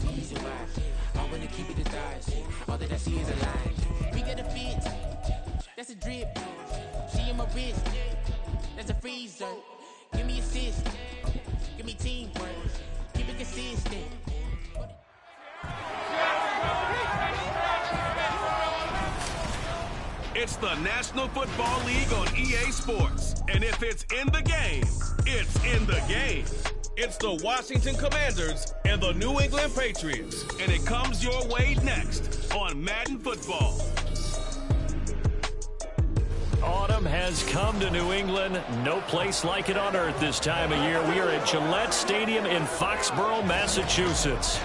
the reason why. I wanna keep it the thighs. All that I see is a lie. We got a fit. That's a drip. She in my wrist. That's a freezer. Give me assist. Give me teamwork. Keep it consistent. It's the National Football League on EA Sports. And if it's in the game, it's in the game. It's the Washington Commanders and the New England Patriots. And it comes your way next on Madden Football. Autumn has come to New England. No place like it on earth this time of year. We are at Gillette Stadium in Foxborough, Massachusetts.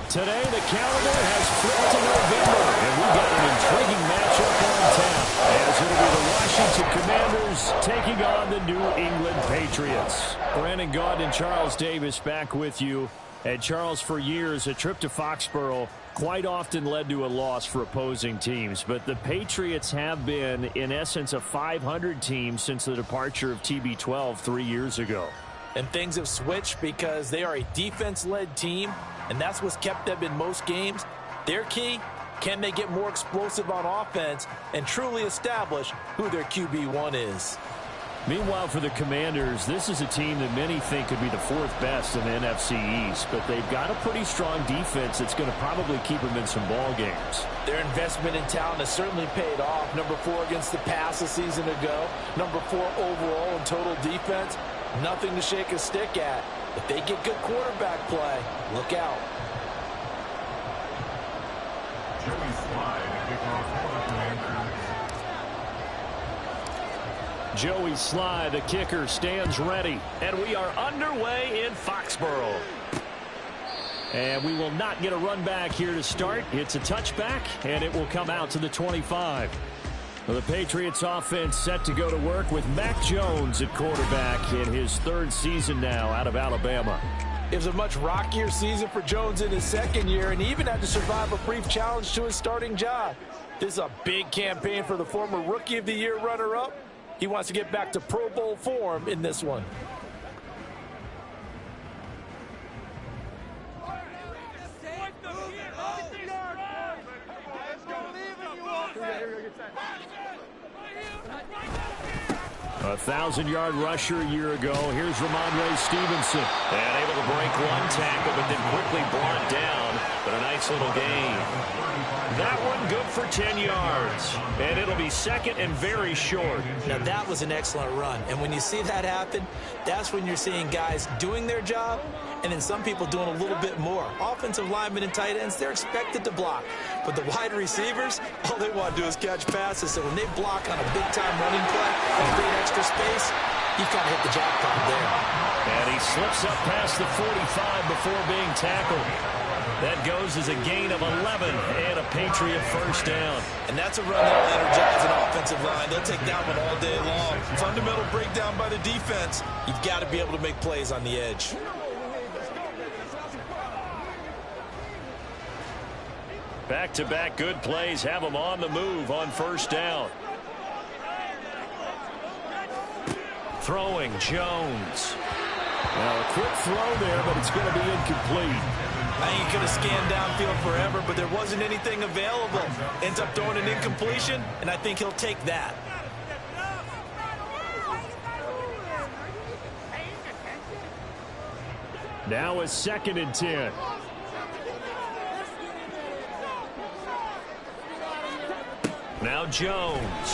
Today, the calendar has flipped to November, and we've got an intriguing matchup on tap, as it'll be the Washington Commanders taking on the New England Patriots. Brandon Gaudin and Charles Davis back with you. And Charles, for years, a trip to Foxborough quite often led to a loss for opposing teams. But the Patriots have been, in essence, a 500 team since the departure of TB12 3 years ago. And things have switched because they are a defense-led team, and that's what's kept them in most games. Their key, can they get more explosive on offense and truly establish who their QB1 is? Meanwhile, for the Commanders, this is a team that many think could be the fourth best in the NFC East, but they've got a pretty strong defense that's going to probably keep them in some ball games. Their investment in talent has certainly paid off. Number 4 against the pass a season ago. Number 4 overall in total defense. Nothing to shake a stick at. If they get good quarterback play, look out. Joey Slide, kickoff for the Commanders. Joey Slye, the kicker, stands ready. And we are underway in Foxborough. And we will not get a run back here to start. It's a touchback, and it will come out to the 25. Well, the Patriots offense set to go to work with Mac Jones at quarterback in his 3rd season now out of Alabama. It was a much rockier season for Jones in his 2nd year, and he even had to survive a brief challenge to his starting job. This is a big campaign for the former Rookie of the Year runner-up. He wants to get back to Pro Bowl form in this one. A 1,000-yard rusher a year ago. Here's Ramondre Stevenson. And able to break one tackle, but then quickly brought down. But a nice little gain. That one good for 10 yards. And it'll be 2nd and very short. Now that was an excellent run. And when you see that happen, that's when you're seeing guys doing their job and then some people doing a little bit more. Offensive linemen and tight ends, they're expected to block. But the wide receivers, all they want to do is catch passes. So when they block on a big-time running play and create extra space, you kind of hit the jackpot there. And he slips up past the 45 before being tackled. That goes as a gain of 11 and a Patriot first down. And that's a run that will energize an offensive line. They'll take that one all day long. Fundamental breakdown by the defense. You've got to be able to make plays on the edge. Back-to-back good plays have them on the move on first down. Throwing Jones. Now a quick throw there, but it's going to be incomplete. I think he could have scanned downfield forever, but there wasn't anything available. Ends up throwing an incompletion, and I think he'll take that. Now a 2nd and 10. Now Jones.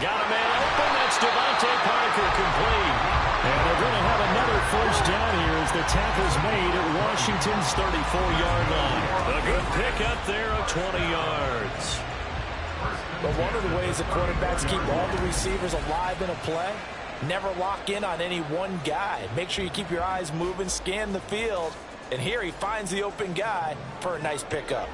Got a man open. That's Devontae Parker complete. And they're going to have another first down here as the tackle's made at Washington's 34-yard line. A good pickup there of 20 yards. But one of the ways the quarterbacks keep all the receivers alive in a play, never lock in on any one guy. Make sure you keep your eyes moving, scan the field. And here he finds the open guy for a nice pickup.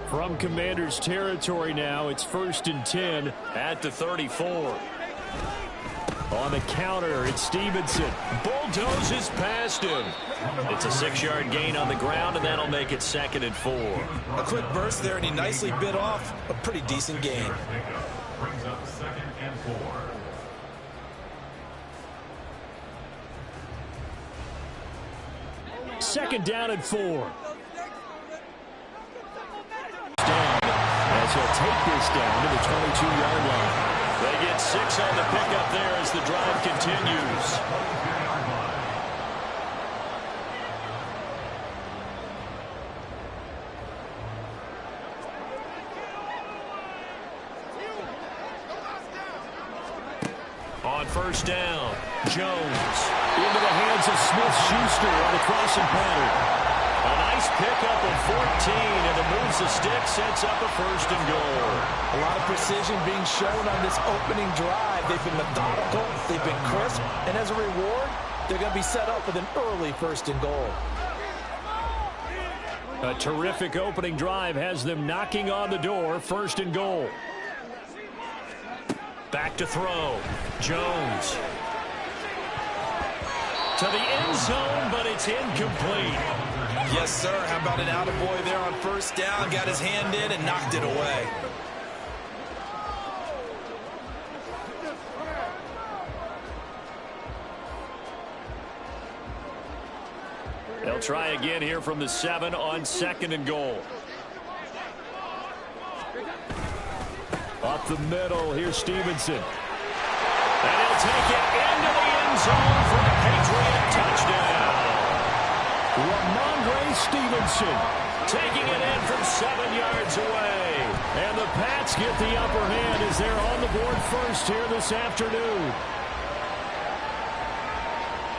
From Commanders territory now, it's 1st and 10 at the 34. On the counter, it's Stevenson. Bulldozes past him. It's a 6-yard gain on the ground, and that'll make it 2nd and 4. A quick burst there, and he nicely bit off a pretty decent gain. Brings up 2nd and 4. Second down and 4. As he'll take this down to the 22-yard line. They get 6 on the pickup there as the drive continues. On first down, Jones into the hands of Smith-Schuster on the crossing pattern. A nice pickup of 14, and it moves the stick, sets up a first and goal. A lot of precision being shown on this opening drive. They've been methodical, they've been crisp, and as a reward, they're going to be set up with an early first and goal. A terrific opening drive has them knocking on the door, first and goal. Back to throw. Jones. To the end zone, but it's incomplete. Yes, sir. How about an attaboy there on first down? Got his hand in and knocked it away. They'll try again here from the 7 on second and goal. Up the middle, here's Stevenson. And he'll take it into the end zone for a Patriot touchdown. Ramondre Stevenson taking it in from 7 yards away. And the Pats get the upper hand as they're on the board first here this afternoon.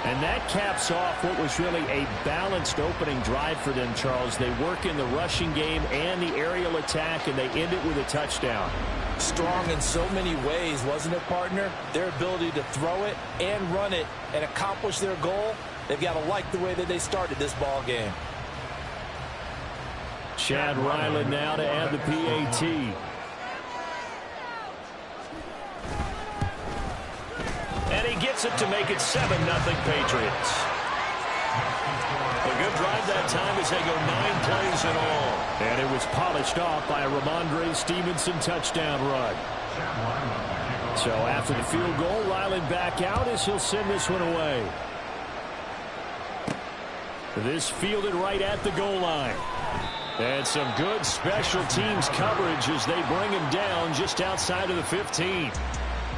And that caps off what was really a balanced opening drive for them, Charles. They work in the rushing game and the aerial attack, and they end it with a touchdown. Strong in so many ways, wasn't it, partner? Their ability to throw it and run it and accomplish their goal, they've got to like the way that they started this ball game. Chad Ryland now to add the PAT. And he gets it to make it 7-0 Patriots. A good drive that time as they go 9 plays in all. And it was polished off by a Ramondre Stevenson touchdown run. So after the field goal, Ryland back out as he'll send this one away. This fielded right at the goal line. And some good special teams coverage as they bring him down just outside of the 15.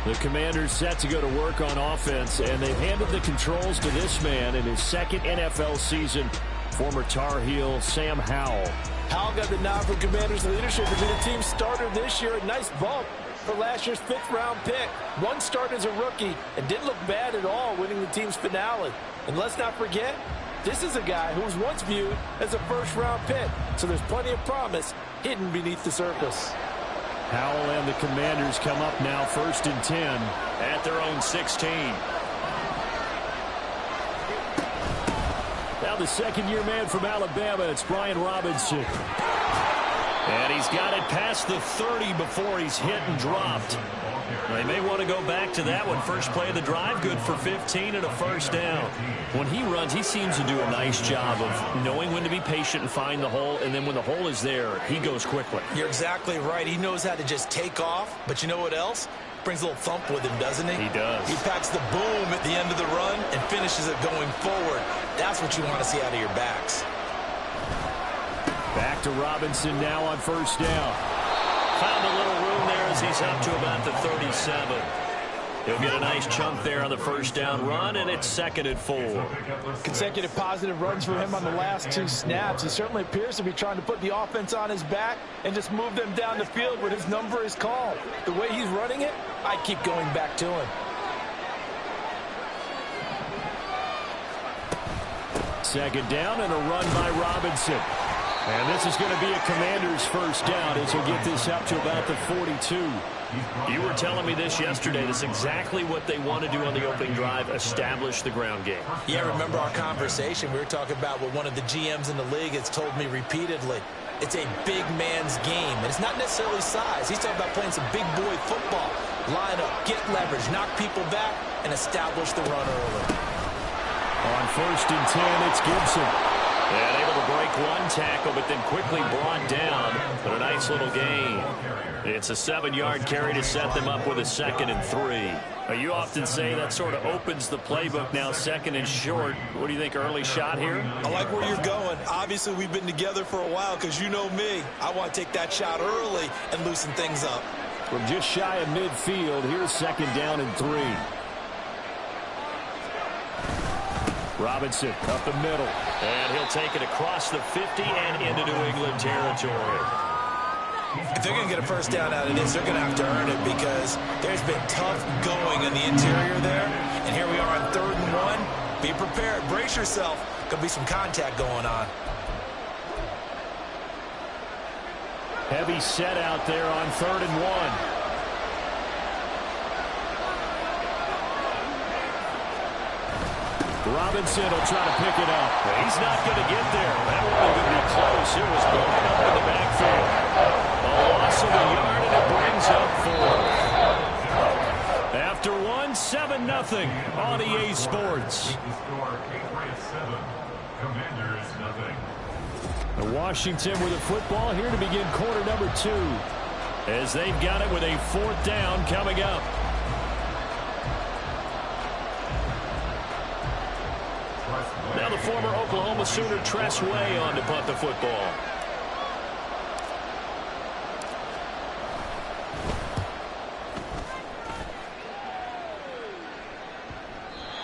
The Commanders set to go to work on offense, and they've handed the controls to this man in his second NFL season, former Tar Heel Sam Howell. Howell got the nod for Commanders leadership as the team starter this year. A nice bump for last year's 5th-round pick. One start as a rookie and didn't look bad at all, winning the team's finale. And let's not forget, this is a guy who was once viewed as a first-round pick, so there's plenty of promise hidden beneath the surface. Howell and the Commanders come up now 1st and 10 at their own 16. Now the second-year man from Alabama, it's Brian Robinson. And he's got it past the 30 before he's hit and dropped. They may want to go back to that one. First play of the drive, good for 15 and a first down. When he runs, he seems to do a nice job of knowing when to be patient and find the hole, and then when the hole is there, he goes quickly. You're exactly right. He knows how to just take off, but you know what else? Brings a little thump with him, doesn't he? He does. He packs the boom at the end of the run and finishes it going forward. That's what you want to see out of your backs. Back to Robinson now on first down. Found a little room there as he's up to about the 37. He'll get a nice chunk there on the first down run, and it's 2nd and 4. Consecutive positive runs for him on the last 2 snaps. He certainly appears to be trying to put the offense on his back and just move them down the field when his number is called. The way he's running it, I'd keep going back to him. Second down and a run by Robinson. And this is going to be a Commander's first down as he'll get this up to about the 42. You were telling me this yesterday. That's exactly what they want to do on the opening drive, establish the ground game. Yeah, remember our conversation. We were talking about what one of the GMs in the league has told me repeatedly. It's a big man's game, and it's not necessarily size. He's talking about playing some big boy football. Line up, get leverage, knock people back, and establish the run early. On 1st and 10, it's Gibson. And able to break one tackle, but then quickly brought down. But a nice little gain. It's a 7-yard carry to set them up with a 2nd and 3. You often say that sort of opens the playbook now, 2nd and short. What do you think, early shot here? I like where you're going. Obviously, we've been together for a while because you know me. I want to take that shot early and loosen things up. From just shy of midfield, here's 2nd down and 3. Robinson up the middle. And he'll take it across the 50 and into New England territory. If they're going to get a first down out of this, they're going to have to earn it because there's been tough going in the interior there. And here we are on 3rd and 1. Be prepared. Brace yourself. Going to be some contact going on. Heavy set out there on 3rd and 1. Robinson will try to pick it up. He's not going to get there. That wasn't going to be close. It was blown up in the backfield. A loss of a yard, and it brings up 4. After 1, 7-0 on EA Sports. Washington with a football here to begin quarter number 2. As they've got it with a 4th down coming up. Now the former Oklahoma Sooner Tress Way on to punt the football.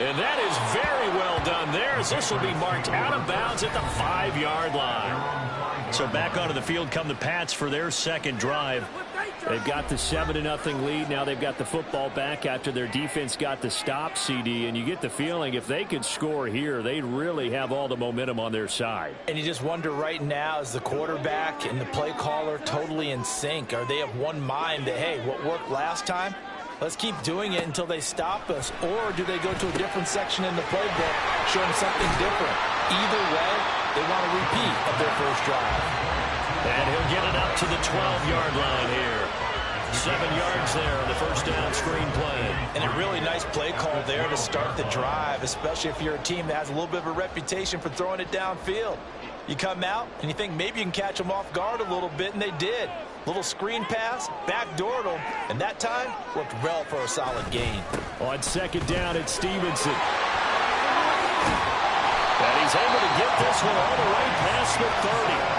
And that is very well done there, as this will be marked out of bounds at the 5-yard line. So back onto the field come the Pats for their 2nd drive. They've got the 7-0 lead. Now they've got the football back after their defense got the stop, CD. And you get the feeling if they could score here, they'd really have all the momentum on their side. And you just wonder right now, is the quarterback and the play caller totally in sync? Are they of one mind that, hey, what worked last time? Let's keep doing it until they stop us. Or do they go to a different section in the playbook, showing something different? Either way, they want a repeat of their first drive. And he'll get it up to the 12-yard line here. 7 yards there on the first down screen play. And a really nice play call there to start the drive, especially if you're a team that has a little bit of a reputation for throwing it downfield. You come out and you think maybe you can catch them off guard a little bit, and they did. Little screen pass, backdoored them, and that time worked well for a solid gain. On 2nd down, it's Stevenson. And he's able to get this one all the way past the 30.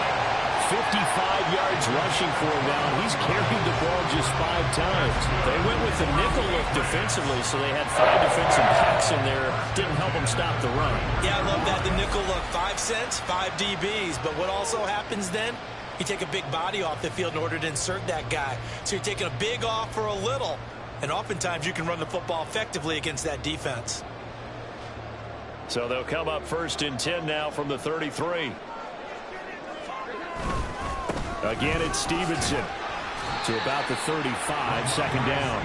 55 yards rushing for him now. He's carried the ball just 5 times. They went with the nickel look defensively, so they had 5 defensive backs in there. Didn't help them stop the run. Yeah, I love that. The nickel look, 5 cents, 5 DBs. But what also happens then, you take a big body off the field in order to insert that guy. So you're taking a big off for a little. And oftentimes you can run the football effectively against that defense. So they'll come up 1st and 10 now from the 33. Again, it's Stevenson to about the 35, 2nd down.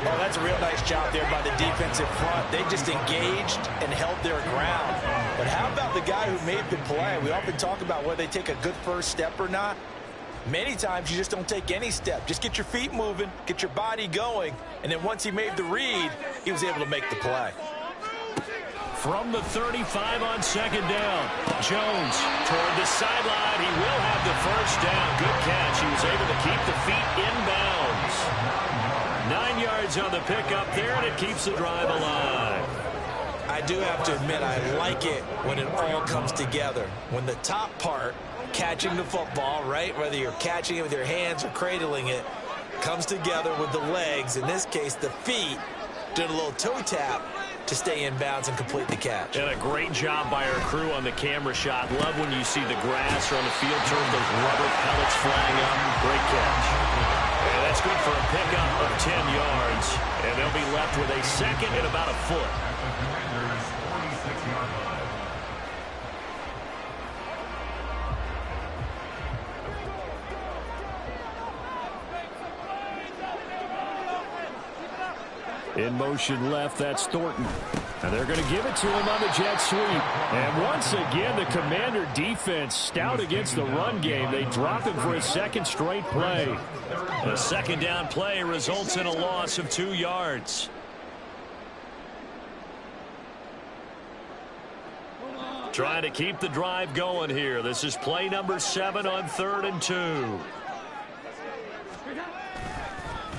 Oh, that's a real nice job there by the defensive front. They just engaged and held their ground. But how about the guy who made the play? We often talk about whether they take a good first step or not. Many times you just don't take any step. Just get your feet moving, get your body going, and then once he made the read, he was able to make the play. From the 35 on 2nd down. Jones toward the sideline. He will have the first down. Good catch. He was able to keep the feet inbounds. 9 yards on the pickup there, and it keeps the drive alive. I do have to admit, I like it when it all comes together. When the top part, catching the football, right, whether you're catching it with your hands or cradling it, comes together with the legs, in this case the feet, doing a little toe tap to stay in bounds and complete the catch. And a great job by our crew on the camera shot. Love when you see the grass or on the field turf, those rubber pellets flying up. Great catch. And that's good for a pickup of 10 yards. And they'll be left with a 2nd and about a foot. In motion left, that's Thornton. And they're going to give it to him on the jet sweep. And once again, the Commander defense stout against the run game. They drop him for a 2nd straight play. A 2nd down play results in a loss of 2 yards. Trying to keep the drive going here. This is play number 7 on 3rd and 2.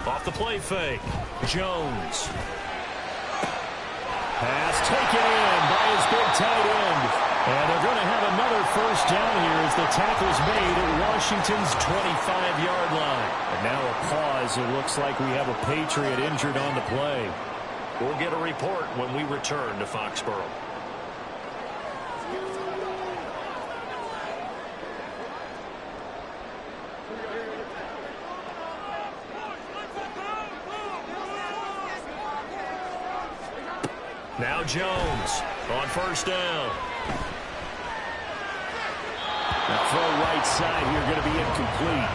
Off the play fake. Jones. Pass taken in by his big tight end. And they're going to have another first down here as the tackle's made at Washington's 25-yard line. And now a pause. It looks like we have a Patriot injured on the play. We'll get a report when we return to Foxborough. Now Jones on first down. The throw right side here going to be incomplete.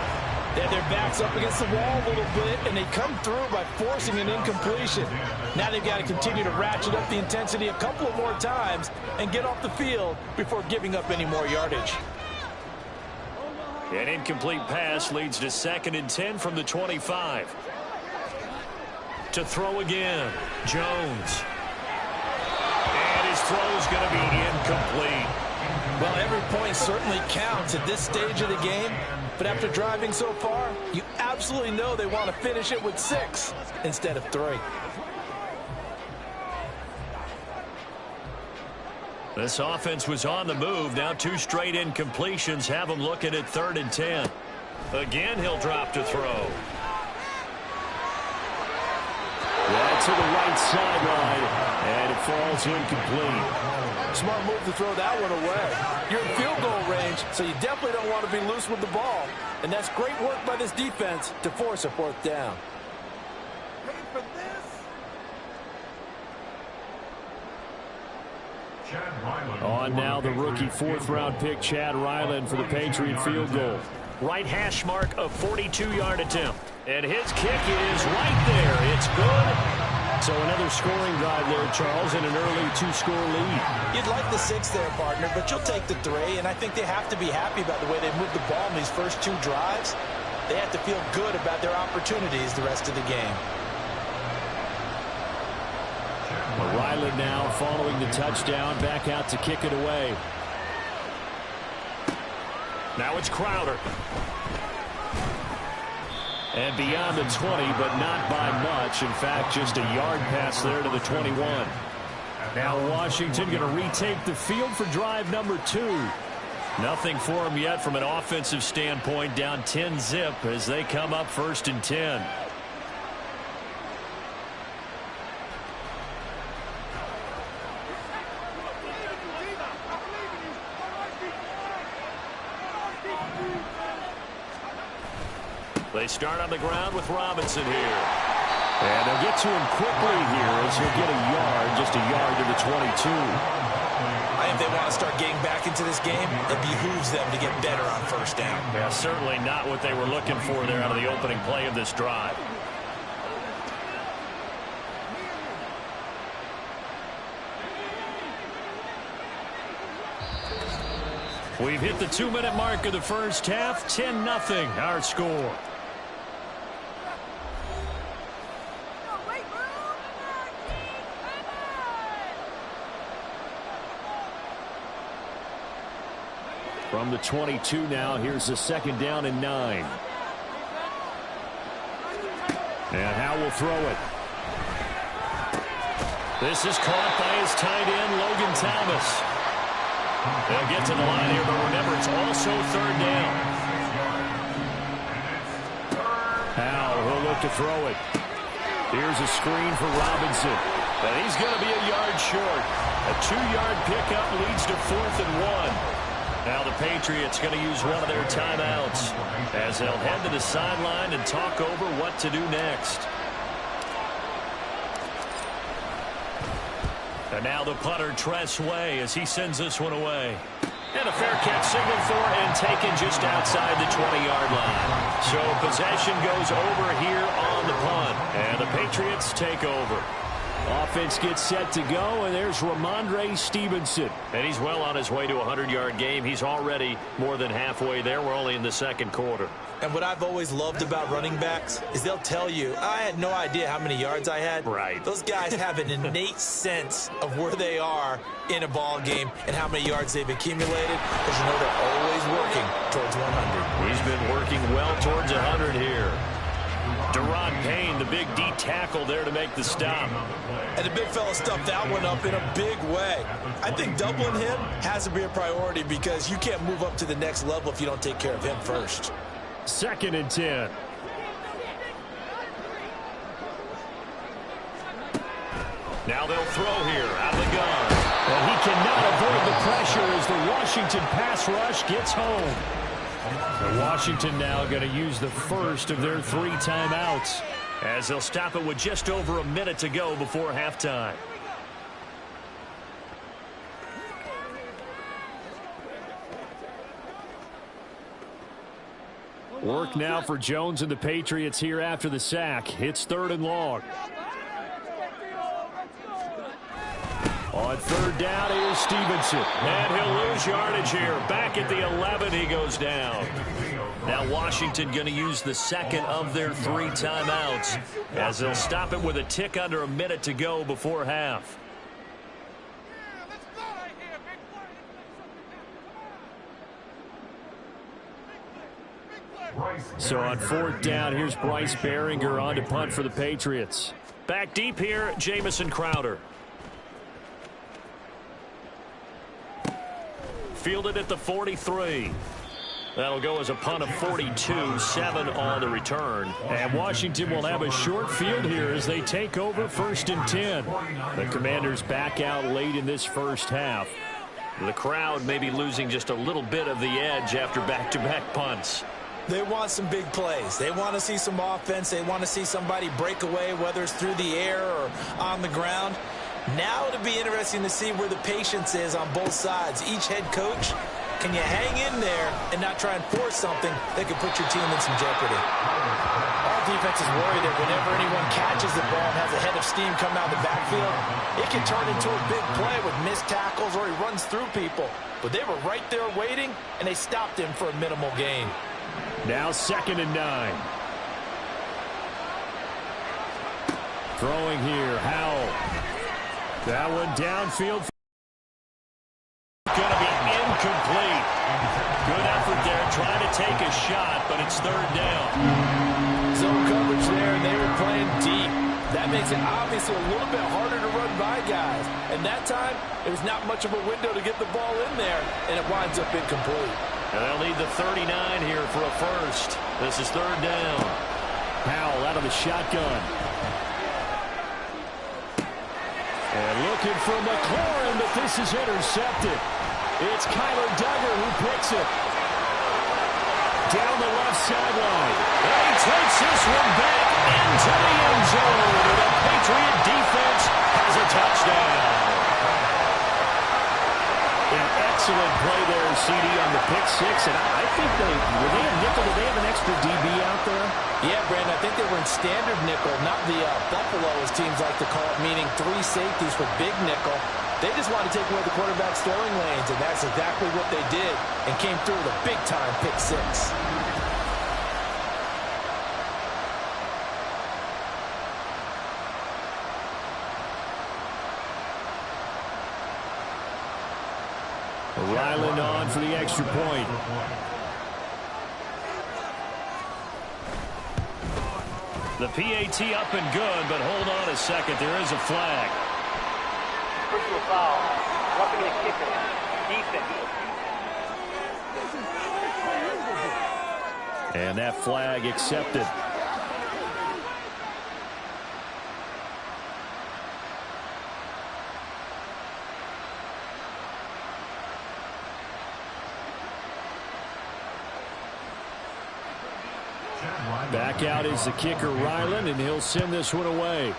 They had their backs up against the wall a little bit, and they come through by forcing an incompletion. Now they've got to continue to ratchet up the intensity a couple of more times and get off the field before giving up any more yardage. An incomplete pass leads to 2nd and 10 from the 25. To throw again, Jones. And his throw is going to be incomplete. Well, every point certainly counts at this stage of the game, but after driving so far, you absolutely know they want to finish it with 6 instead of 3. This offense was on the move. Now 2 straight incompletions have them looking at 3rd and 10. Again, he'll drop to throw. Right to the right sideline, and it falls incomplete. Smart move to throw that one away. You're in field goal range, so you definitely don't want to be loose with the ball. And that's great work by this defense to force a 4th down. On now the rookie 4th-round pick Chad Ryland for the Patriot field goal. Right hash mark of 42-yard attempt. And his kick is right there. It's good. So another scoring drive there, Charles, and an early 2-score lead. You'd like the 6 there, partner, but you'll take the 3, and I think they have to be happy about the way they moved the ball in these first 2 drives. They have to feel good about their opportunities the rest of the game. Ryland now following the touchdown, back out to kick it away. Now it's Crowder. And beyond the 20, but not by much. In fact, just a yard pass there to the 21. Now Washington going to retake the field for drive number 2. Nothing for them yet from an offensive standpoint. Down 10-zip as they come up 1st and 10. They start on the ground with Robinson here. And they'll get to him quickly here as he'll get a yard, just a yard to the 22. If they want to start getting back into this game, it behooves them to get better on 1st down. Yeah, certainly not what they were looking for there out of the opening play of this drive. We've hit the 2-minute mark of the first half. 10-0 our score. From the 22 now, here's a 2nd down and 9. And Howe will throw it. This is caught by his tight end, Logan Thomas. They'll get to the line here, but remember, it's also 3rd down. Howe, he'll look to throw it. Here's a screen for Robinson. And he's going to be a yard short. A 2-yard pickup leads to 4th and 1. Now the Patriots going to use one of their timeouts as they'll head to the sideline and talk over what to do next. And now the punter, Tress Way, as he sends this one away. And a fair catch signaled for and taken just outside the 20-yard line. So possession goes over here on the punt. And the Patriots take over. Offense gets set to go, and there's Ramondre Stevenson. And he's well on his way to a 100-yard game. He's already more than halfway there. We're only in the 2nd quarter. And what I've always loved about running backs is they'll tell you, I had no idea how many yards I had. Right. Those guys have an innate sense of where they are in a ball game and how many yards they've accumulated, because you know they're always working towards 100. He's been working well towards 100 here. Deron Payne, the big D tackle there to make the stop. And the big fella stuffed that one up in a big way. I think doubling him has to be a priority, because you can't move up to the next level if you don't take care of him first. 2nd and 10. Now they'll throw here out of the gun. Well, he cannot avoid the pressure as the Washington pass rush gets home. And Washington now going to use the first of their 3 timeouts, as they'll stop it with just over a minute to go before halftime. Work now for Jones and the Patriots here after the sack. It's 3rd and long. On 3rd down is Stevenson. And he'll lose yardage here. Back at the 11, he goes down. Now Washington going to use the 2nd of their 3 timeouts, as they'll stop it with a tick under a minute to go before half. So on 4th down, here's Bryce Behringer on to punt for the Patriots. Back deep here, Jamison Crowder. Fielded at the 43. That'll go as a punt of 42, 7 on the return. And Washington will have a short field here as they take over 1st and 10. The Commanders back out late in this first half. The crowd may be losing just a little bit of the edge after back-to-back punts. They want some big plays. They want to see some offense. They want to see somebody break away, whether it's through the air or on the ground. Now it'll be interesting to see where the patience is on both sides. Each head coach, can you hang in there and not try and force something that could put your team in some jeopardy? Our defense is worried that whenever anyone catches the ball and has a head of steam coming out of the backfield, it can turn into a big play with missed tackles or he runs through people. But they were right there waiting, and they stopped him for a minimal gain. Now 2nd and 9. Throwing here, Howell. That one downfield. Going to be incomplete. Good effort there, trying to take a shot, but it's 3rd down. Zone coverage there, and they were playing deep. That makes it obviously a little bit harder to run by guys. And that time, it was not much of a window to get the ball in there, and it winds up incomplete. And they'll need the 39 here for a first. This is 3rd down. Howell out of the shotgun. And looking for McLaurin, but this is intercepted. It's Kyler Duggar who picks it. Down the left sideline. And he takes this one back into the end zone. And the Patriot defense has a touchdown. An excellent play there, CD, on the pick 6. And I think were they a nickel? Did they have an extra DB out there? Yeah, Brandon, I think they were in standard nickel, not the Buffalo, as teams like to call it, meaning 3 safeties for big nickel. They just wanted to take away the quarterback's throwing lanes, and that's exactly what they did, and came through with a big-time pick 6. Ryland on for the extra point. The PAT up and good, but hold on a second. There is a flag. Personal foul. Roughing the kicker. Defense. And that flag accepted. Back out is the kicker, Ryland, and he'll send this one away.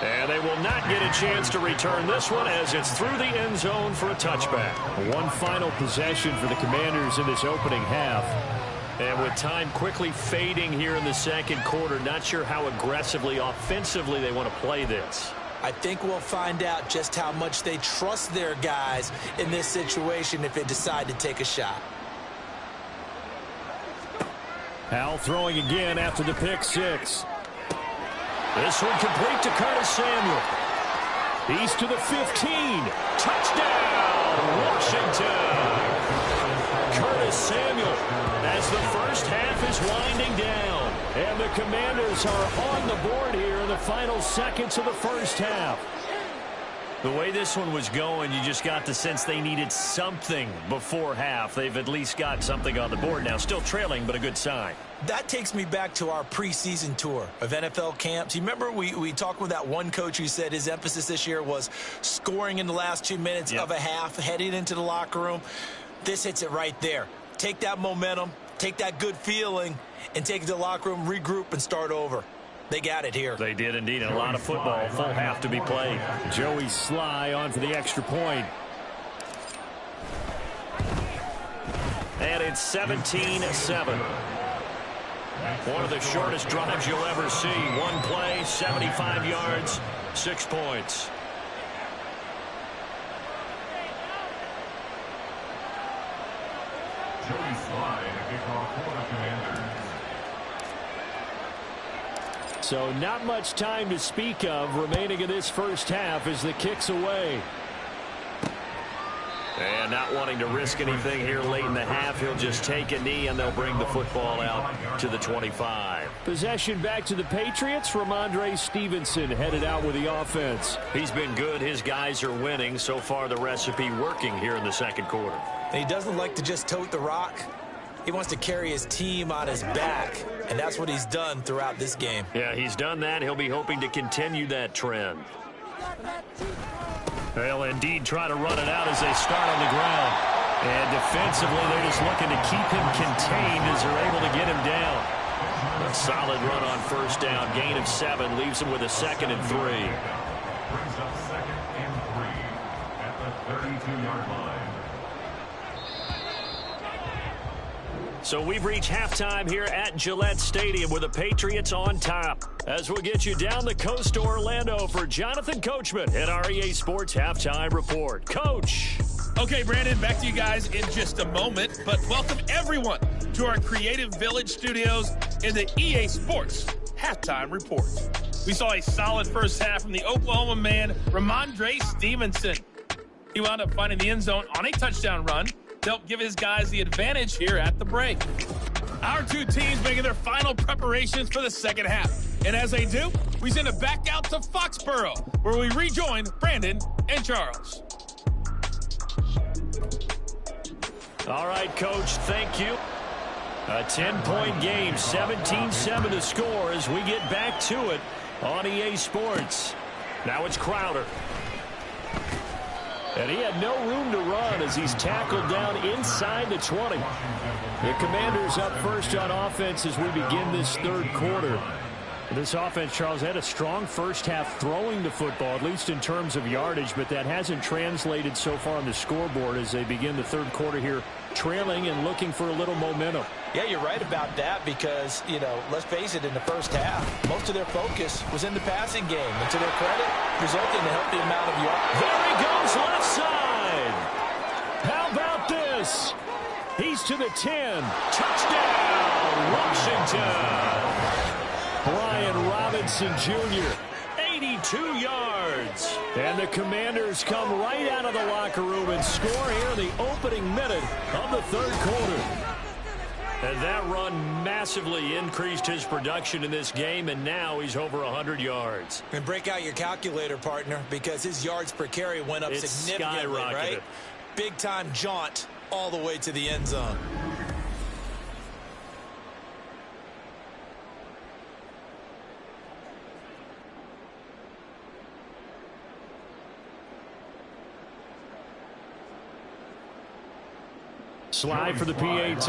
And they will not get a chance to return this one as it's through the end zone for a touchback. One final possession for the Commanders in this opening half. And with time quickly fading here in the second quarter, not sure how aggressively, offensively they want to play this. I think we'll find out just how much they trust their guys in this situation if they decide to take a shot. Howell throwing again after the pick six. This one complete to Curtis Samuel. He's to the 15. Touchdown, Washington. Curtis Samuel as the first half is winding down. And the Commanders are on the board here in the final seconds of the first half. The way this one was going, you just got the sense they needed something before half. They've at least got something on the board now. Still trailing, but a good sign. That takes me back to our preseason tour of NFL camps. You remember we talked with that one coach who said his emphasis this year was scoring in the last 2 minutes of a half, heading into the locker room. This hits it right there. Take that momentum, take that good feeling, and take it to the locker room, regroup, and start over. They got it here. They did indeed. And a lot of football, full half to be played. Joey Sly on for the extra point. And it's 17-7. One of the shortest drives you'll ever see. One play, 75 yards, 6 points. Joey Sly, the kickoff for the Commanders. So not much time to speak of remaining in this first half as the kick's away. And not wanting to risk anything here late in the half, he'll just take a knee and they'll bring the football out to the 25. Possession back to the Patriots. Ramondre Stevenson headed out with the offense. He's been good. His guys are winning. So far the recipe working here in the second quarter. And he doesn't like to just tote the rock. He wants to carry his team on his back, and that's what he's done throughout this game. Yeah, he's done that. He'll be hoping to continue that trend. They'll indeed try to run it out as they start on the ground. And defensively, they're just looking to keep him contained as they're able to get him down. A solid run on first down. Gain of 7 leaves him with a 2nd and 3. Brings up 2nd and 3 at the 32-yard line. So we've reached halftime here at Gillette Stadium with the Patriots on top. As we'll get you down the coast to Orlando for Jonathan Coachman at our EA Sports Halftime Report. Coach. Okay, Brandon, back to you guys in just a moment. But welcome everyone to our Creative Village studios in the EA Sports Halftime Report. We saw a solid first half from the Oklahoma man, Ramondre Stevenson. He wound up finding the end zone on a touchdown run to help give his guys the advantage here at the break. Our two teams making their final preparations for the second half. And as they do, we send it back out to Foxborough, where we rejoin Brandon and Charles. All right, Coach, thank you. A 10-point game, 17-7 to score as we get back to it on EA Sports. Now it's Crowder. And he had no room to run as he's tackled down inside the 20. The Commanders up first on offense as we begin this third quarter. This offense, Charles, had a strong first half throwing the football, at least in terms of yardage, but that hasn't translated so far on the scoreboard as they begin the third quarter here, trailing and looking for a little momentum. Yeah, you're right about that because, you know, let's face it, in the first half, most of their focus was in the passing game. And to their credit, resulting in a healthy amount of yards. There he goes, left side. How about this? He's to the 10. Touchdown, Washington. Brian Robinson Jr., 82 yards. And the Commanders come right out of the locker room and score here in the opening minute of the third quarter. And that run massively increased his production in this game, and now he's over 100 yards. And break out your calculator, partner, because his yards per carry went up significantly, right? Big-time jaunt all the way to the end zone. Slide for the PAT.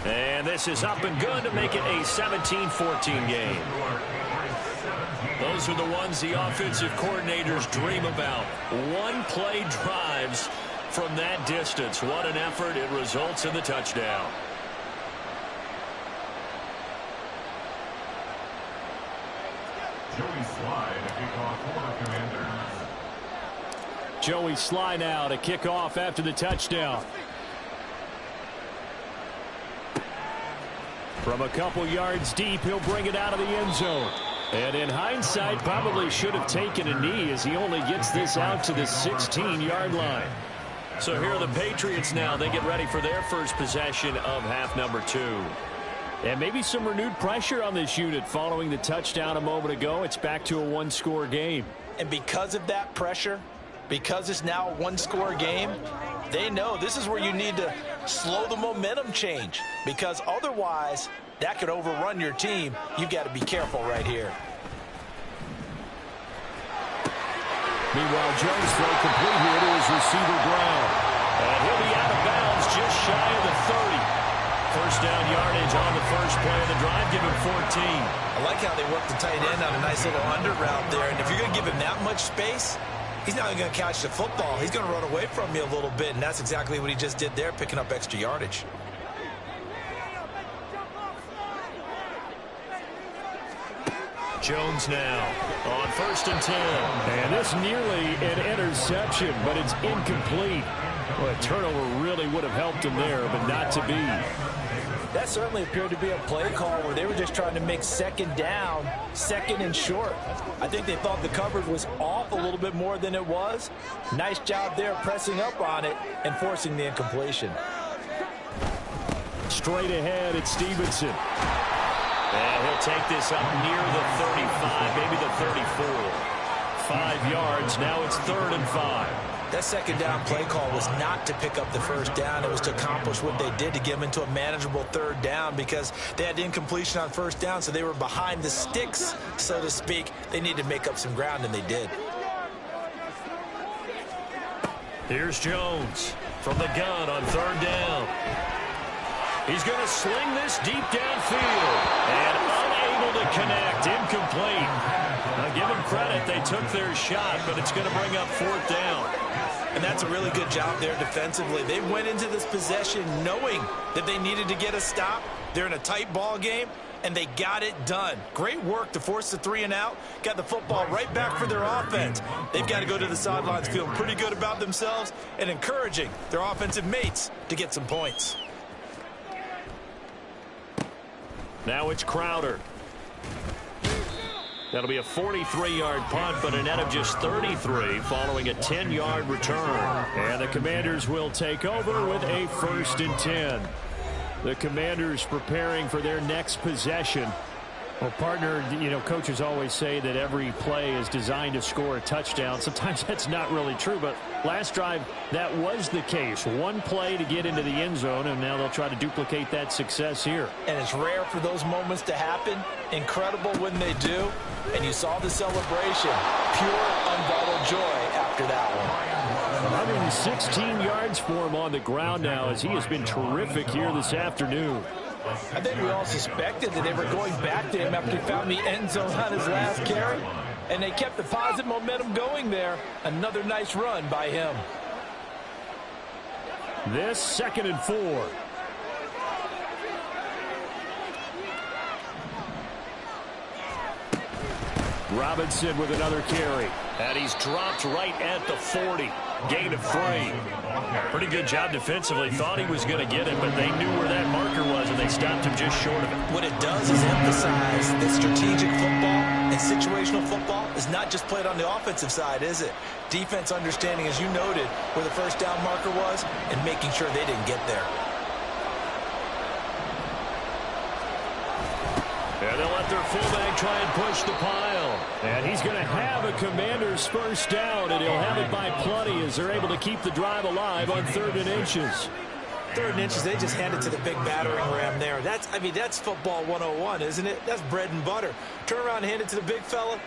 And this is up and good to make it a 17-14 game. Those are the ones the offensive coordinators dream about. One-play drives from that distance. What an effort. It results in the touchdown. Joey Sly, the kickoff for the Commanders. Joey Sly now to kick off after the touchdown. From a couple yards deep, he'll bring it out of the end zone. And in hindsight, probably should have taken a knee as he only gets this out to the 16-yard line. So here are the Patriots now. They get ready for their first possession of half number 2. And maybe some renewed pressure on this unit following the touchdown a moment ago. It's back to a one-score game. And because of that pressure, because it's now a one-score game, they know this is where you need to slow the momentum change, because otherwise that could overrun your team. You've got to be careful right here. Meanwhile, Jones throw complete here to his receiver Brown. And he'll be out of bounds just shy of the 30. First down yardage on the first play of the drive, give him 14. I like how they work the tight end on a nice little under route there. And if you're going to give him that much space, he's not going to catch the football. He's going to run away from you a little bit, and that's exactly what he just did there, picking up extra yardage. Jones now on 1st and 10. And this nearly an interception, but it's incomplete. Well, a turnover really would have helped him there, but not to be. That certainly appeared to be a play call where they were just trying to make second down, second and short. I think they thought the coverage was off a little bit more than it was. Nice job there pressing up on it and forcing the incompletion. Straight ahead, it's Stevenson. And he'll take this up near the 35, maybe the 34. 5 yards, now it's 3rd and 5. That second down play call was not to pick up the first down. It was to accomplish what they did, to get them into a manageable 3rd down, because they had incompletion on 1st down, so they were behind the sticks, so to speak. They needed to make up some ground, and they did. Here's Jones from the gun on 3rd down. He's going to sling this deep downfield and unable to connect, incomplete. Now give them credit, they took their shot, but it's going to bring up 4th down. And that's a really good job there defensively. They went into this possession knowing that they needed to get a stop. They're in a tight ball game, and they got it done. Great work to force the 3 and out. Got the football right back for their offense. They've got to go to the sidelines feeling pretty good about themselves and encouraging their offensive mates to get some points. Now it's Crowder. That'll be a 43-yard punt, but a net of just 33 following a 10-yard return. And the Commanders will take over with a 1st and 10. The Commanders preparing for their next possession. Well, partner, you know, coaches always say that every play is designed to score a touchdown. Sometimes that's not really true, but last drive, that was the case. One play to get into the end zone, and now they'll try to duplicate that success here. And it's rare for those moments to happen. Incredible when they do. And you saw the celebration. Pure, unbridled joy after that one. 116 yards for him on the ground now, as he has been terrific here this afternoon. I think we all suspected that they were going back to him after he found the end zone on his last carry. And they kept the positive momentum going there. Another nice run by him. This 2nd and 4. Robinson with another carry. And he's dropped right at the 40. Gain of 3. Pretty good job defensively. Thought he was going to get it, but they knew where that marker was, and they stopped him just short of it. What it does is emphasize that strategic football and situational football is not just played on the offensive side, is it? Defense understanding, as you noted, where the 1st down marker was and making sure they didn't get there. And they'll let their fullback try and push the pile. And he's going to have a Commander's 1st down, and he'll have it by plenty as they're able to keep the drive alive on 3rd and inches. 3rd and inches, they just hand it to the big battering ram there. That's football 101, isn't it? That's bread and butter. Turn around and hand it to the big fella.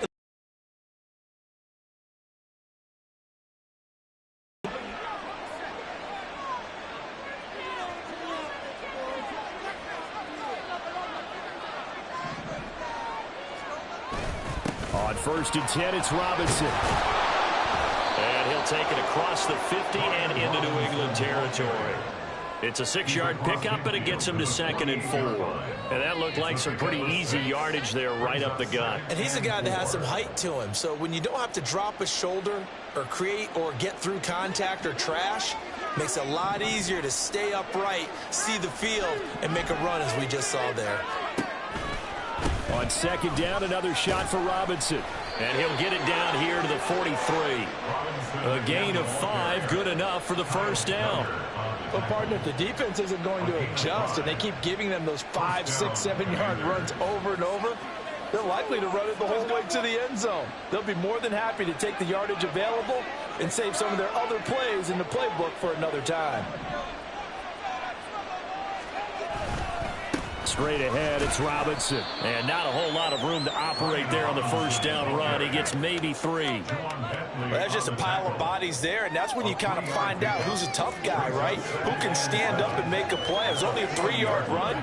On 1st and 10, it's Robinson. And he'll take it across the 50 and into New England territory. It's a 6-yard pickup, and it gets him to 2nd and 4. And that looked like some pretty easy yardage there right up the gut. And he's a guy that has some height to him. So when you don't have to drop a shoulder or create or get through contact or trash, makes it a lot easier to stay upright, see the field, and make a run as we just saw there. On 2nd down, another shot for Robinson. And he'll get it down here to the 43. A gain of 5, good enough for the 1st down. Well, partner, if the defense isn't going to adjust and they keep giving them those 5, 6, 7-yard runs over and over, they're likely to run it the whole way to the end zone. They'll be more than happy to take the yardage available and save some of their other plays in the playbook for another time. Straight ahead, it's Robinson. And not a whole lot of room to operate there on the 1st down run. He gets maybe 3. Well, that's just a pile of bodies there, and that's when you kind of find out who's a tough guy, right? Who can stand up and make a play. It was only a 3-yard run,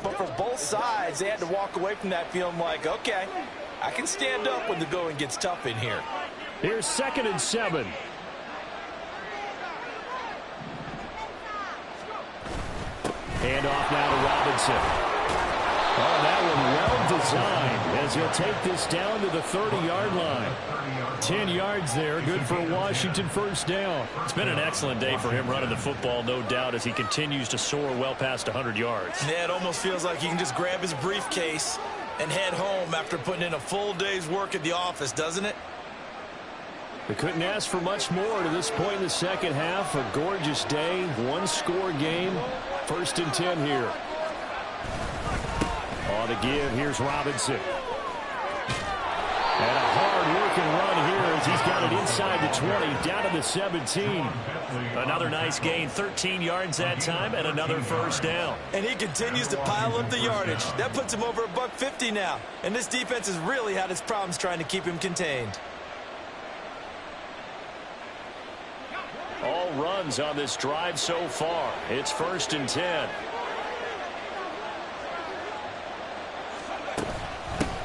but for both sides, they had to walk away from that feeling like, okay, I can stand up when the going gets tough in here. Here's 2nd and 7. Hand off now to Robinson. Oh, that one well designed as he'll take this down to the 30-yard line. 10 yards there, good for a Washington 1st down. It's been an excellent day for him running the football, no doubt, as he continues to soar well past 100 yards. Yeah, it almost feels like he can just grab his briefcase and head home after putting in a full day's work at the office, doesn't it? They couldn't ask for much more to this point in the second half. A gorgeous day, one-score game. 1st and 10 here. On the give, here's Robinson. And a hard-working run here as he's got it inside the 20, down to the 17. Another nice gain, 13 yards that time, and another 1st down. And he continues to pile up the yardage. That puts him over $150 now. And this defense has really had its problems trying to keep him contained. All runs on this drive so far. It's 1st and 10.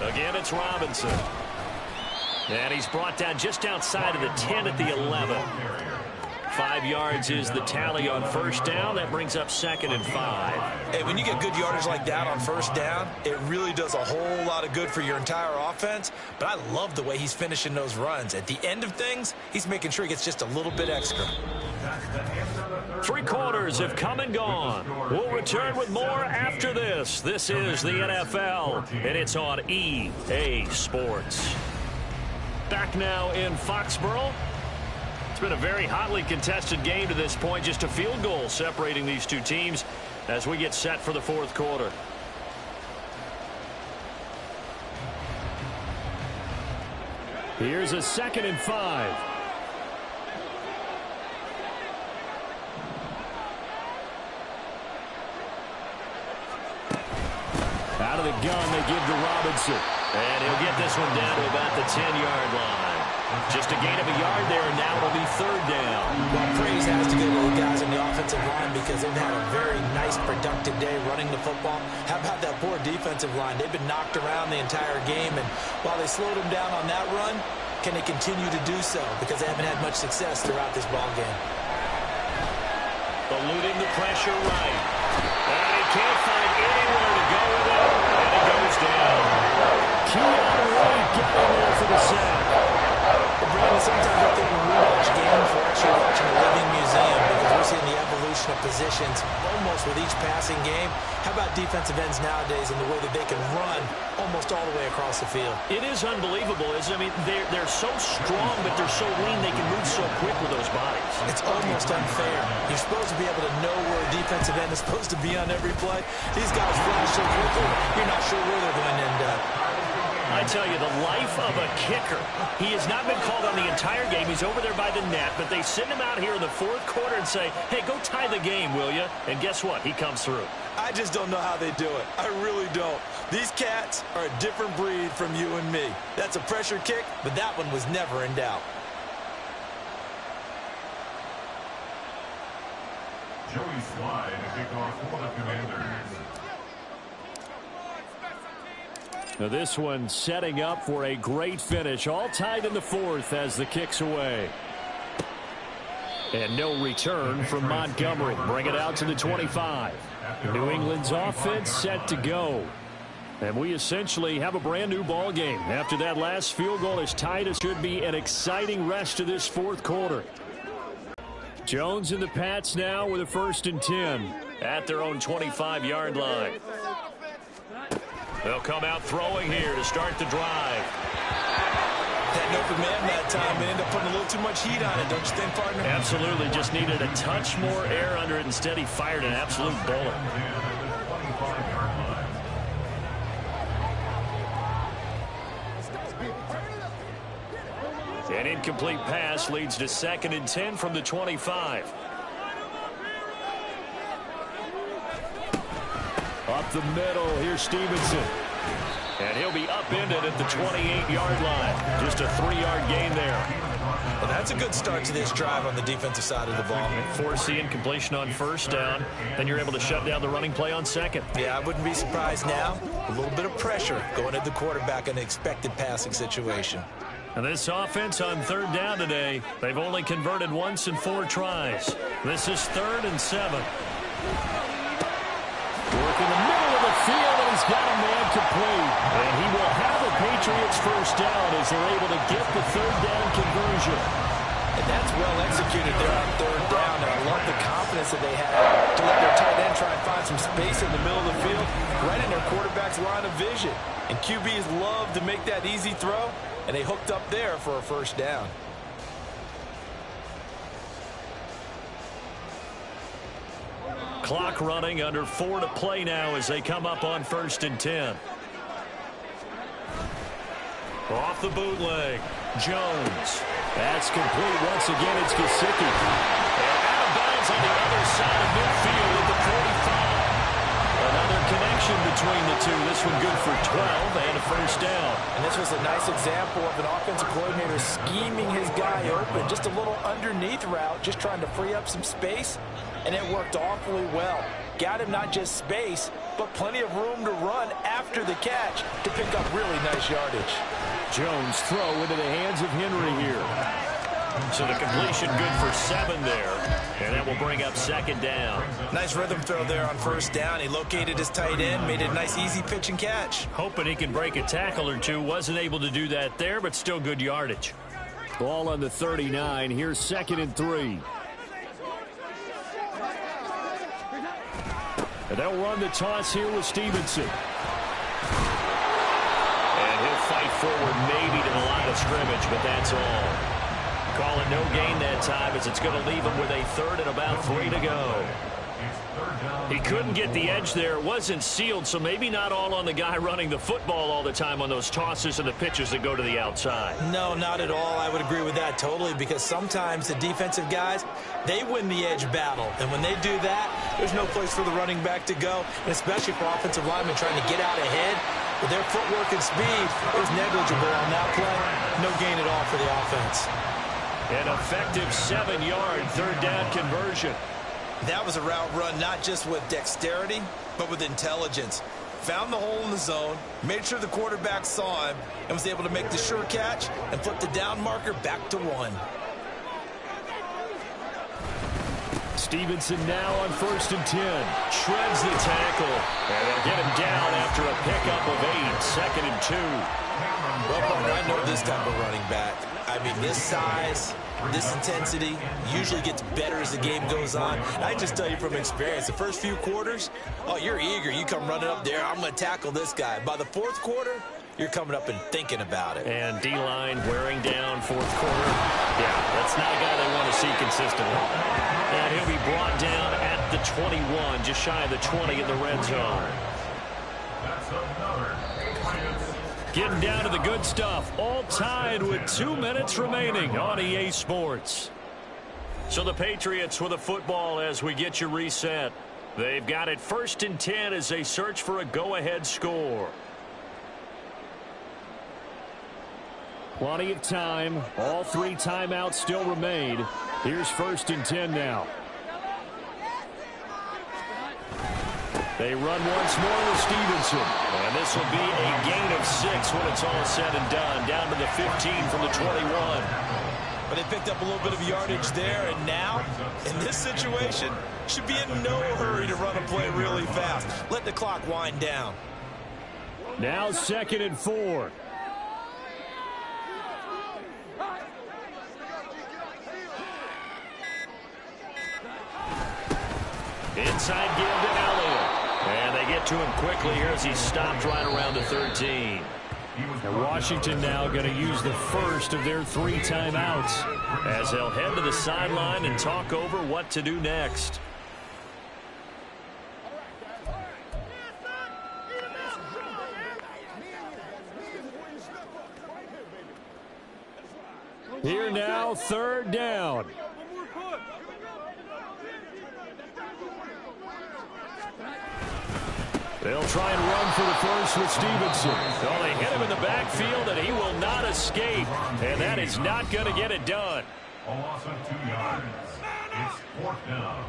Again, it's Robinson. And he's brought down just outside of the 10 at the 11. 5 yards is the tally on 1st down. That brings up 2nd and 5. Hey, when you get good yardage like that on 1st down, it really does a whole lot of good for your entire offense. But I love the way he's finishing those runs. At the end of things, he's making sure he gets just a little bit extra. 3 quarters have come and gone. We'll return with more after this. This is the NFL, and it's on EA Sports. Back now in Foxborough. It's been a very hotly contested game to this point. Just a field goal separating these two teams as we get set for the 4th quarter. Here's a 2nd and 5. Out of the gun, they give to Robinson. And he'll get this one down to about the 10-yard line. Just a gain of a yard there, and now it'll be 3rd down. Well, praise has to go to the guys on the offensive line because they've had a very nice, productive day running the football. How about that poor defensive line? They've been knocked around the entire game, and while they slowed them down on that run, can they continue to do so? Because they haven't had much success throughout this ball game. Eluding the pressure right. And he can't find anywhere to go with it, and it goes down. Keon White got in there for the sack. Brandon, sometimes I think when we watch games, we're actually watching a living museum because we're seeing the evolution of positions almost with each passing game. How about defensive ends nowadays and the way that they can run almost all the way across the field? It is unbelievable, isn't it? I mean, they're so strong, but they're so lean. They can move so quick with those bodies. It's almost unfair. You're supposed to be able to know where a defensive end is supposed to be on every play. These guys flash so quickly, you're not sure where they're going to end up. I tell you, the life of a kicker. He has not been called on the entire game. He's over there by the net, but they send him out here in the 4th quarter and say, hey, go tie the game, will you? And guess what? He comes through. I just don't know how they do it. I really don't. These cats are a different breed from you and me. That's a pressure kick, but that one was never in doubt. Joey Slide, a kickoff for the Commanders. Now this one setting up for a great finish. All tied in the 4th as the kick's away. And no return from Montgomery. Bring it out to the 25. New England's offense set to go. And we essentially have a brand new ball game. After that last field goal is tied, it should be an exciting rest to this fourth quarter. Jones and the Pats now with a 1st and 10 at their own 25-yard line. They'll come out throwing here to start the drive. That open man that time ended up putting a little too much heat on it, don't you think, partner? Absolutely. Just needed a touch more air under it. Instead, he fired an absolute bullet. An incomplete pass leads to 2nd and 10 from the 25. Up the middle, here's Stevenson. And he'll be upended at the 28-yard line. Just a 3-yard gain there. Well, that's a good start to this drive on the defensive side of the ball. Force the incompletion on 1st down. Then you're able to shut down the running play on 2nd. Yeah, I wouldn't be surprised now. A little bit of pressure going at the quarterback in an expected passing situation. And this offense on 3rd down today, they've only converted once in 4 tries. This is 3rd and 7. Work in the middle of the field, and he's got a man complete. And he will have a Patriots 1st down as they're able to get the 3rd down conversion. And that's well executed there on 3rd down. And I love the confidence that they had to let their tight end try and find some space in the middle of the field, right in their quarterback's line of vision. And QBs love to make that easy throw, and they hooked up there for a 1st down. Clock running, under 4 to play now as they come up on 1st and 10. Off the bootleg, Jones. That's complete once again. It's Gesicki. And out of bounds on the other side of midfield at the 45. Another connection between the two. This one good for 12 and a 1st down. And this was a nice example of an offensive coordinator scheming his guy open. Just a little underneath route, just trying to free up some space. And it worked awfully well. Got him not just space, but plenty of room to run after the catch to pick up really nice yardage. Jones throw into the hands of Henry here. So the completion good for 7 there. And that will bring up 2nd down. Nice rhythm throw there on 1st down. He located his tight end, made it a nice easy pitch and catch. Hoping he can break a tackle or two. Wasn't able to do that there, but still good yardage. Ball on the 39. Here's 2nd and 3. And they'll run the toss here with Stevenson. And he'll fight forward maybe to the line of scrimmage, but that's all. Call it no gain that time as it's going to leave him with a 3rd and about 3 to go. He couldn't get the edge there. It wasn't sealed, so maybe not all on the guy running the football all the time on those tosses and the pitches that go to the outside. No, not at all. I would agree with that totally, because sometimes the defensive guys, they win the edge battle. And when they do that, there's no place for the running back to go, and especially for offensive linemen trying to get out ahead. With their footwork and speed, it was negligible on that play. No gain at all for the offense. An effective 7-yard 3rd down conversion. That was a route run not just with dexterity, but with intelligence. Found the hole in the zone, made sure the quarterback saw him, and was able to make the sure catch and flip the down marker back to 1. Stevenson now on 1st and 10. Shreds the tackle. And they'll get him down after a pickup of 8. 2nd and 2. Well, partner, I know this type of running back. I mean, this size, this intensity usually gets better as the game goes on. I just tell you from experience, the first few quarters, oh, you're eager. You come running up there, I'm going to tackle this guy. By the 4th quarter, you're coming up and thinking about it. And D-line wearing down 4th quarter. Yeah, that's not a guy they want to see consistently. And he'll be brought down at the 21, just shy of the 20 in the red zone. Getting down to the good stuff, all tied with 2 minutes remaining on EA Sports. So the Patriots with a football as we get you reset. They've got it 1st and 10 as they search for a go-ahead score. Plenty of time. All 3 timeouts still remain. Here's 1st and 10 now. They run once more with Stevenson. And this will be a gain of 6 when it's all said and done. Down to the 15 from the 21. But they picked up a little bit of yardage there, and now, in this situation, should be in no hurry to run a play really fast. Let the clock wind down. Now 2nd and 4. Inside give to Elliott. And they get to him quickly here as he stopped right around the 13. And Washington now going to use the first of their 3 timeouts as they'll head to the sideline and talk over what to do next. Here now, 3rd down. They'll try and run for the first with Stevenson. Oh, they hit him in the backfield, and he will not escape. And that is not going to get it done. A loss of 2 yards. It's 4th down.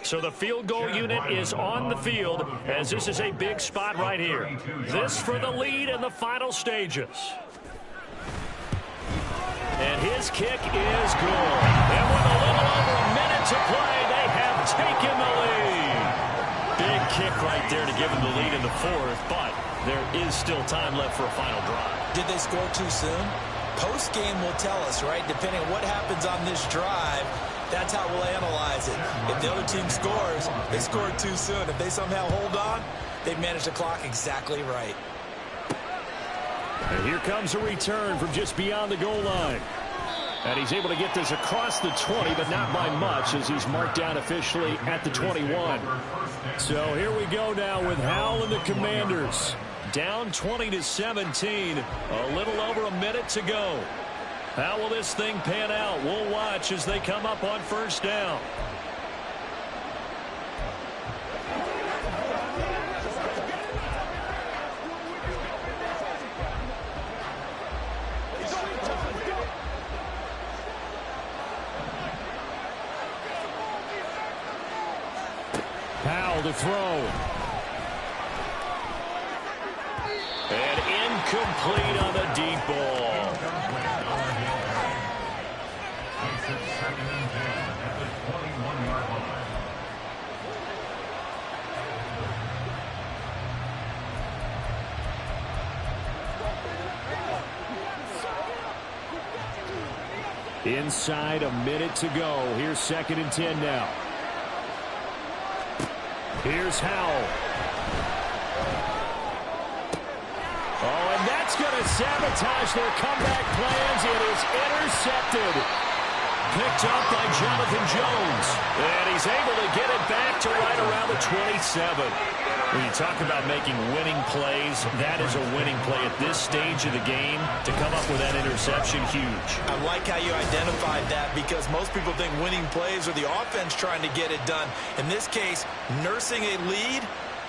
So the field goal unit is on the field as this is a big spot right here. This for the lead in the final stages. And his kick is good. And with a little over a minute to play, they have taken the lead. Big kick right there to give them the lead in the 4th, but there is still time left for a final drive. Did they score too soon? Post-game will tell us, right? Depending on what happens on this drive, that's how we'll analyze it. If the other team scores, they scored too soon. If they somehow hold on, they've managed the clock exactly right. And here comes a return from just beyond the goal line. And he's able to get this across the 20, but not by much as he's marked down officially at the 21. So here we go now with Howell and the Commanders. Down 20-17, a little over a minute to go. How will this thing pan out? We'll watch as they come up on 1st down. Howell to throw. And incomplete on the deep ball. Inside a minute to go. Here's 2nd and 10 now. Here's Howell. Oh, and that's going to sabotage their comeback plans. It is intercepted. Picked up by Jonathan Jones. And he's able to get it back to right around the 27. When you talk about making winning plays, that is a winning play at this stage of the game. To come up with that interception, huge. I like how you identified that because most people think winning plays are the offense trying to get it done. In this case, nursing a lead,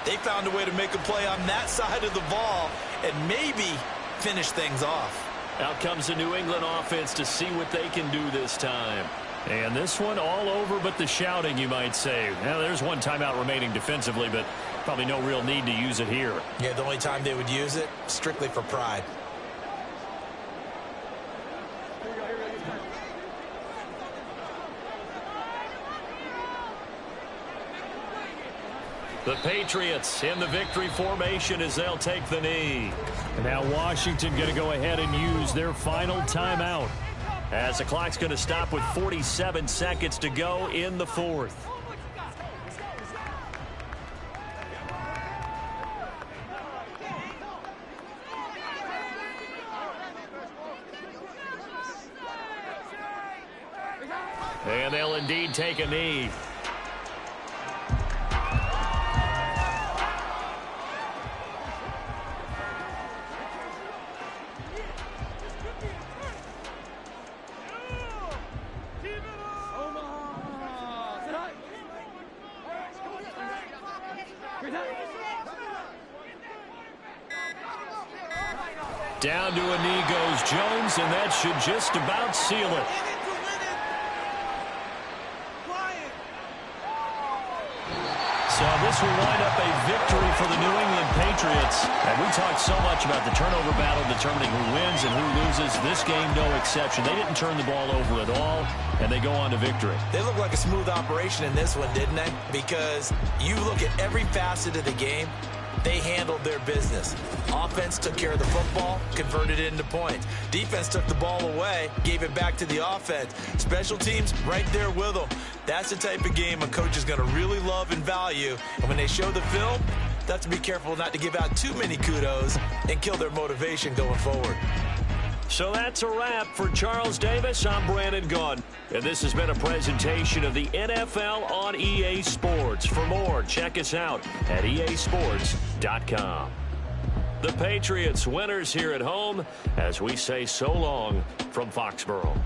they found a way to make a play on that side of the ball and maybe finish things off. Out comes the New England offense to see what they can do this time. And this one all over but the shouting, you might say. Now, there's one timeout remaining defensively, but probably no real need to use it here. Yeah, the only time they would use it, strictly for pride. The Patriots in the victory formation as they'll take the knee. And now Washington going to go ahead and use their final timeout as the clock's going to stop with 47 seconds to go in the 4th. And they'll indeed take a knee. Down to a knee goes Jones, and that should just about seal it. So this will wind up a victory for the New England Patriots. And we talked so much about the turnover battle determining who wins and who loses. This game, no exception. They didn't turn the ball over at all, and they go on to victory. They look like a smooth operation in this one, didn't they? Because you look at every facet of the game, they handled their business. Offense took care of the football, converted it into points. Defense took the ball away, gave it back to the offense. Special teams right there with them. That's the type of game a coach is going to really love and value. And when they show the film, they have to be careful not to give out too many kudos and kill their motivation going forward. So that's a wrap for Charles Davis. I'm Brandon Gaudin. And this has been a presentation of the NFL on EA Sports. For more, check us out at easports.com. The Patriots winners here at home as we say so long from Foxborough.